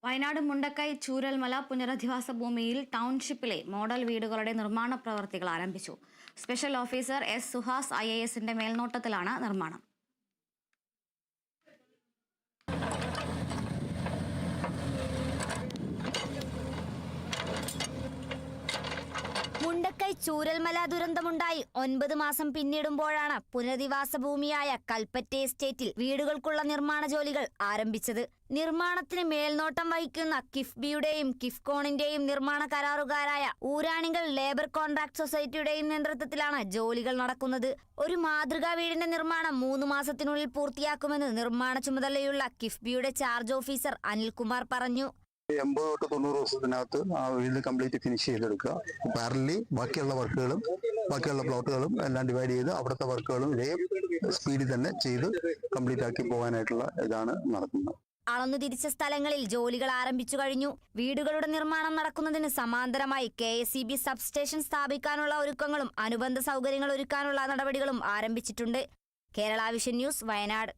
വയനാട് മുണ്ടക്കൈ ചൂരൽമല പുനരധിവാസ ഭൂമിയിൽ ടൗൺഷിപ്പിലെ മോഡൽ വീടുകളുടെ നിർമ്മാണ പ്രവൃത്തികൾ ആരംഭിച്ചു. Special officer S Suhas IAS മേൽനോട്ടത്തിലാണ് നിർമ്മാണം. മുണ്ടക്കൈ ചൂരൽമല ദുരന്തമുണ്ടായി 9 മാസം പിന്നിടുമ്പോഴാണ് പുനരധിവാസ ഭൂമിയായ കൽപ്പറ്റ എസ്റ്റേറ്റിൽ വീടുകൾക്കുള്ള നിർമ്മാണ ജോലികൾ ആരംഭിച്ചത്. നിർമ്മാണത്തിന് മേൽനോട്ടം വഹിക്കുന്ന കിഫ്ബിയുടെയും കിഫ്കോണിന്റെയും നിർമ്മാണ കരാറുകാരായ ഊരാണികൾ ലേബർ കോൺട്രാക്ട് സൊസൈറ്റിയുടെയും നേതൃത്വത്തിലാണ് ജോലികൾ നടക്കുന്നത്. ഒരു മാതൃകാ വീടിന്റെ നിർമ്മാണം 3 മാസത്തിനുള്ളിൽ പൂർത്തിയാക്കുമെന്ന് നിർമ്മാണ ചുമതലയുള്ള കിഫ്ബിയുടെ ചാർജ് ഓഫീസർ അനിൽകുമാർ പറഞ്ഞു. 80 തൊട്ട് 90 ദിവസത്തിനകത്ത് ആ വീട് കംപ്ലീറ്റ് ഫിനിഷ് ചെയ്തെടുക്കുക. പാരലി ബാക്കിയുള്ള വർക്കുകളും ബാക്കിയുള്ള പ്ലോട്ടുകളും എല്ലാം ഡിവൈഡ് ചെയ്ത് അവിടുത്തെ വർക്കുകളും ഇതേ സ്പീഡിൽ തന്നെ ചെയ്ത് കംപ്ലീറ്റ് ആക്കി പോകാനായിട്ടുള്ള ഇതാണ് നടത്തുന്നത്. അളന്നു തിരിച്ച സ്ഥലങ്ങളിൽ ജോലികൾ ആരംഭിച്ചു കഴിഞ്ഞു. വീടുകളുടെ നിർമ്മാണം നടക്കുന്നതിന് സമാന്തരമായി KSEB സബ്സ്റ്റേഷൻ സ്ഥാപിക്കാനുള്ള ഒരുക്കങ്ങളും അനുബന്ധ സൗകര്യങ്ങൾ ഒരുക്കാനുള്ള നടപടികളും ആരംഭിച്ചിട്ടുണ്ട്. Kerala vision news, Wayanad.